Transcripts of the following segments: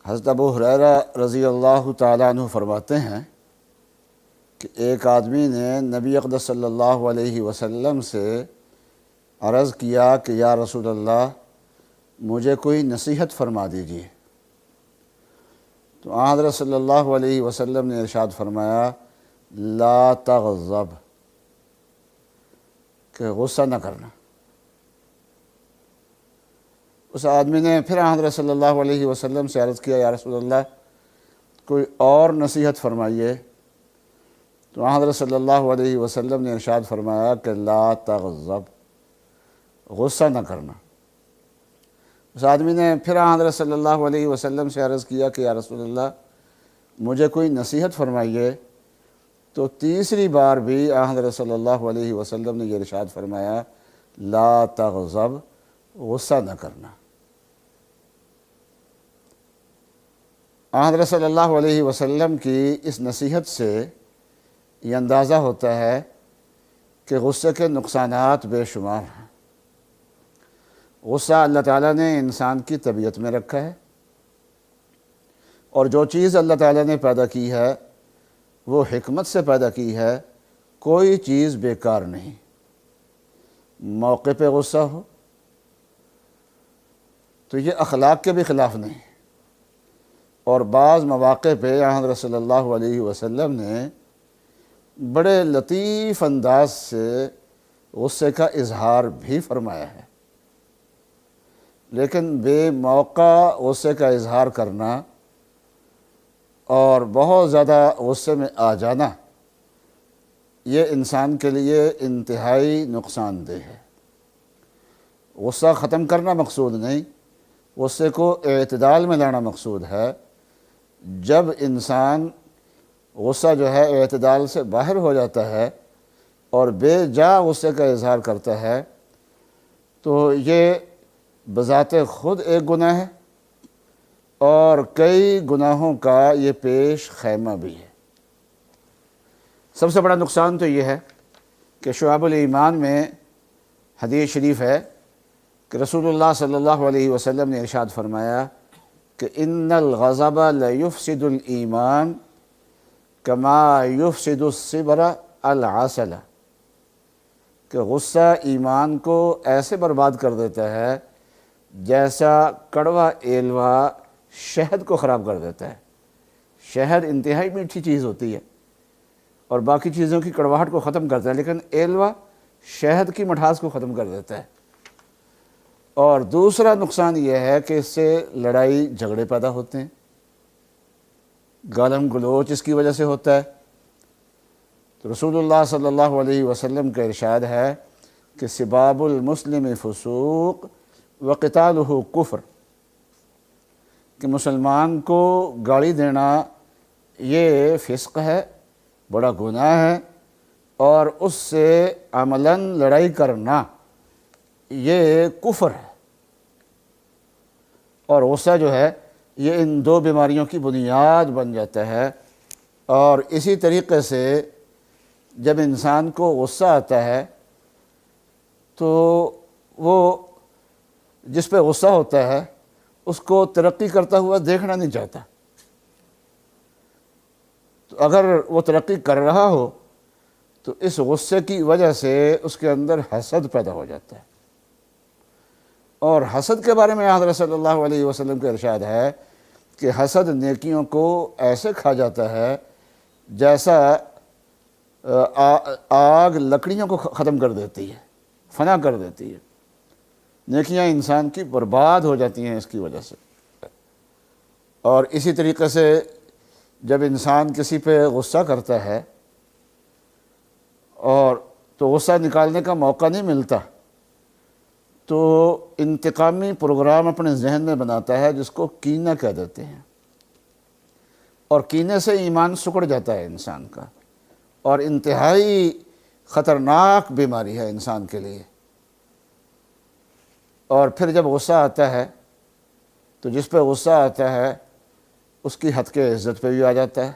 حضرت ابو ہریرہ رضی اللہ تعالیٰ عنہ فرماتے ہیں کہ ایک آدمی نے نبی اقدس صلی اللہ علیہ وسلم سے عرض کیا کہ یا رسول اللہ مجھے کوئی نصیحت فرما دیجیے۔ تو آن حضرت صلی اللہ علیہ وسلم نے ارشاد فرمایا لا تغضب، کہ غصہ نہ کرنا۔ اس آدمی نے پھر آن حضرت صلی اللہ علیہ وسلم سے عرض کیا یا رسول اللہ کوئی اور نصیحت فرمائیے۔ تو آن حضرت صلی اللہ علیہ وسلم نے ارشاد فرمایا کہ لا تغضب، غصہ نہ کرنا۔ اس آدمی نے پھر آن حضرت صلی اللہ علیہ وسلم سے عرض کیا کہ یا رسول اللہ مجھے کوئی نصیحت فرمائیے۔ تو تیسری بار بھی آن حضرت صلی اللہ علیہ وسلم نے یہ ارشاد فرمایا لا تغضب، غصہ نہ کرنا۔ آن حضرت صلی اللہ علیہ وسلم کی اس نصیحت سے یہ اندازہ ہوتا ہے کہ غصے کے نقصانات بے شمار ہیں۔ غصہ اللہ تعالیٰ نے انسان کی طبیعت میں رکھا ہے، اور جو چیز اللہ تعالیٰ نے پیدا کی ہے وہ حکمت سے پیدا کی ہے، کوئی چیز بیکار نہیں۔ موقع پہ غصہ ہو تو یہ اخلاق کے بھی خلاف نہیں، اور بعض مواقع پہ حضرت صلی اللہ علیہ وسلم نے بڑے لطیف انداز سے غصے کا اظہار بھی فرمایا ہے۔ لیکن بے موقع غصے کا اظہار کرنا اور بہت زیادہ غصے میں آ جانا یہ انسان کے لیے انتہائی نقصان دہ ہے۔ غصہ ختم کرنا مقصود نہیں، غصے کو اعتدال میں لانا مقصود ہے۔ جب انسان غصہ جو ہے اعتدال سے باہر ہو جاتا ہے اور بے جا غصے کا اظہار کرتا ہے تو یہ بذات خود ایک گناہ ہے، اور کئی گناہوں کا یہ پیش خیمہ بھی ہے۔ سب سے بڑا نقصان تو یہ ہے کہ شعب الایمان میں حدیث شریف ہے کہ رسول اللہ صلی اللہ علیہ وسلم نے ارشاد فرمایا کہ ان الغضب لیفسد الایمان کما یفسد الصبر العسل، کہ غصہ ایمان کو ایسے برباد کر دیتا ہے جیسا کڑوا ایلوا شہد کو خراب کر دیتا ہے۔ شہد انتہائی میٹھی چیز ہوتی ہے اور باقی چیزوں کی کڑواہٹ کو ختم کرتا ہے، لیکن ایلوا شہد کی مٹھاس کو ختم کر دیتا ہے۔ اور دوسرا نقصان یہ ہے کہ اس سے لڑائی جھگڑے پیدا ہوتے ہیں، گالم گلوچ اس کی وجہ سے ہوتا ہے۔ تو رسول اللہ صلی اللہ علیہ وسلم کا ارشاد ہے کہ سباب المسلم فسوق وقتالہ کفر، کہ مسلمان کو گالی دینا یہ فسق ہے، بڑا گناہ ہے، اور اس سے عملاً لڑائی کرنا یہ کفر ہے۔ اور غصہ جو ہے یہ ان دو بیماریوں کی بنیاد بن جاتا ہے۔ اور اسی طریقے سے جب انسان کو غصہ آتا ہے تو وہ جس پہ غصہ ہوتا ہے اس کو ترقی کرتا ہوا دیکھنا نہیں چاہتا۔ تو اگر وہ ترقی کر رہا ہو تو اس غصے کی وجہ سے اس کے اندر حسد پیدا ہو جاتا ہے۔ اور حسد کے بارے میں حضرت صلی اللہ علیہ وسلم کا ارشاد ہے کہ حسد نیکیوں کو ایسے کھا جاتا ہے جیسا آگ لکڑیوں کو ختم کر دیتی ہے، فنا کر دیتی ہے۔ نیکیاں انسان کی برباد ہو جاتی ہیں اس کی وجہ سے۔ اور اسی طریقے سے جب انسان کسی پہ غصہ کرتا ہے اور تو غصہ نکالنے کا موقع نہیں ملتا تو انتقامی پروگرام اپنے ذہن میں بناتا ہے جس کو کینہ کہہ دیتے ہیں، اور کینے سے ایمان سکڑ جاتا ہے انسان کا، اور انتہائی خطرناک بیماری ہے انسان کے لیے۔ اور پھر جب غصہ آتا ہے تو جس پہ غصہ آتا ہے اس کی حد کے عزت پہ بھی آ جاتا ہے،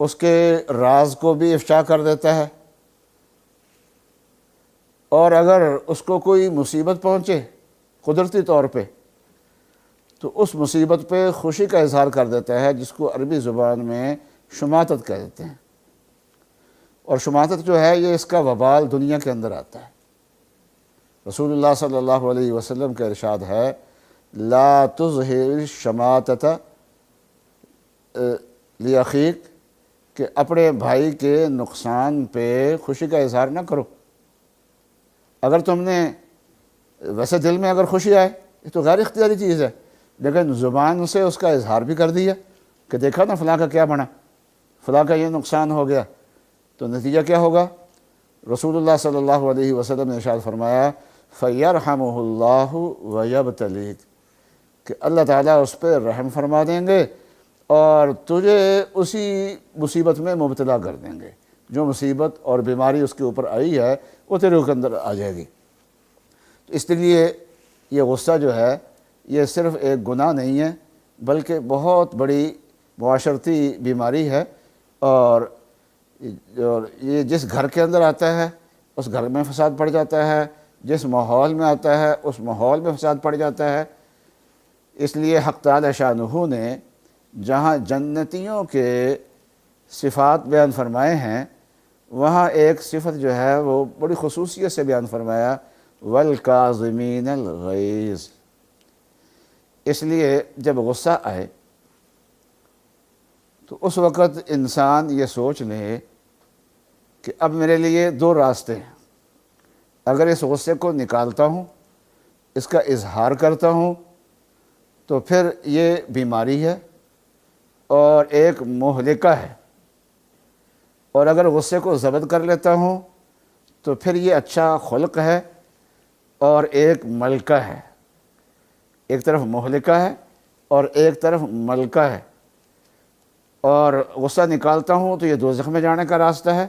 اس کے راز کو بھی افشا کر دیتا ہے، اور اگر اس کو کوئی مصیبت پہنچے قدرتی طور پہ تو اس مصیبت پہ خوشی کا اظہار کر دیتا ہے، جس کو عربی زبان میں شماتت کہتے ہیں۔ اور شماتت جو ہے یہ اس کا وبال دنیا کے اندر آتا ہے۔ رسول اللہ صلی اللہ علیہ وسلم کا ارشاد ہے، لا تظہر الشماتۃ لأخیک، کہ اپنے بھائی کے نقصان پہ خوشی کا اظہار نہ کرو۔ اگر تم نے ویسے دل میں اگر خوشی آئے، یہ تو غیر اختیاری چیز ہے، لیکن زبان سے اس کا اظہار بھی کر دیا کہ دیکھا نا فلاں کا کیا بنا، فلاں کا یہ نقصان ہو گیا، تو نتیجہ کیا ہوگا؟ رسول اللہ صلی اللہ علیہ وسلم نے ارشاد فرمایا، فَيَرْحَمُهُ اللَّهُ وَيَبْتَلِيكَ، کہ اللہ تعالیٰ اس پہ رحم فرما دیں گے اور تجھے اسی مصیبت میں مبتلا کر دیں گے۔ جو مصیبت اور بیماری اس کے اوپر آئی ہے وہ تیرے کے اندر آ جائے گی۔ تو اس لیے یہ غصہ جو ہے یہ صرف ایک گناہ نہیں ہے، بلکہ بہت بڑی معاشرتی بیماری ہے، اور یہ جس گھر کے اندر آتا ہے اس گھر میں فساد پڑ جاتا ہے، جس ماحول میں آتا ہے اس ماحول میں فساد پڑ جاتا ہے۔ اس لیے حق تعالی شانہ نے جہاں جنتیوں کے صفات بیان فرمائے ہیں، وہاں ایک صفت جو ہے وہ بڑی خصوصیت سے بیان فرمایا، وَالْكَاظِمِينَ الْغَيْظَ۔ اس لیے جب غصہ آئے تو اس وقت انسان یہ سوچ لے کہ اب میرے لیے دو راستے ہیں، اگر اس غصے کو نکالتا ہوں، اس کا اظہار کرتا ہوں، تو پھر یہ بیماری ہے اور ایک مہلکہ ہے، اور اگر غصے کو ضبط کر لیتا ہوں تو پھر یہ اچھا خلق ہے اور ایک ملکہ ہے۔ ایک طرف مہلکہ ہے اور ایک طرف ملکہ ہے، اور غصہ نکالتا ہوں تو یہ دوزخ میں جانے کا راستہ ہے،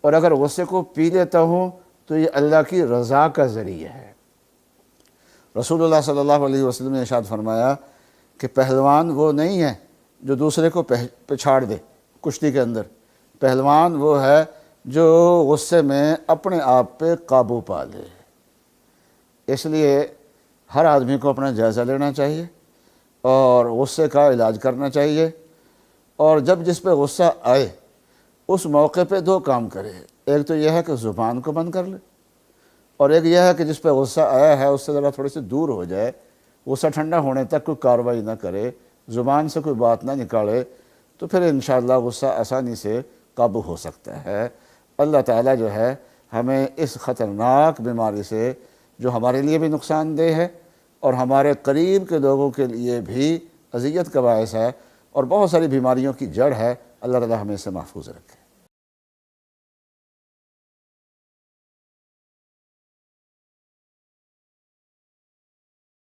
اور اگر غصے کو پی لیتا ہوں تو یہ اللہ کی رضا کا ذریعہ ہے۔ رسول اللہ صلی اللہ علیہ وسلم نے ارشاد فرمایا کہ پہلوان وہ نہیں ہے جو دوسرے کو پچھاڑ دے کشتی کے اندر، پہلوان وہ ہے جو غصے میں اپنے آپ پہ قابو پا لے۔ اس لیے ہر آدمی کو اپنا جائزہ لینا چاہیے اور غصے کا علاج کرنا چاہیے، اور جب جس پہ غصہ آئے اس موقع پہ دو کام کرے، ایک تو یہ ہے کہ زبان کو بند کر لے، اور ایک یہ ہے کہ جس پہ غصہ آیا ہے اس سے ذرا تھوڑی سی دور ہو جائے، غصہ ٹھنڈا ہونے تک کوئی کارروائی نہ کرے، زبان سے کوئی بات نہ نکالے، تو پھر انشاءاللہ غصہ آسانی سے قابو ہو سکتا ہے۔ اللہ تعالیٰ جو ہے ہمیں اس خطرناک بیماری سے، جو ہمارے لیے بھی نقصان دہ ہے اور ہمارے قریب کے لوگوں کے لیے بھی اذیت کا باعث ہے اور بہت ساری بیماریوں کی جڑ ہے، اللہ تعالیٰ ہمیں اس سے محفوظ رکھے۔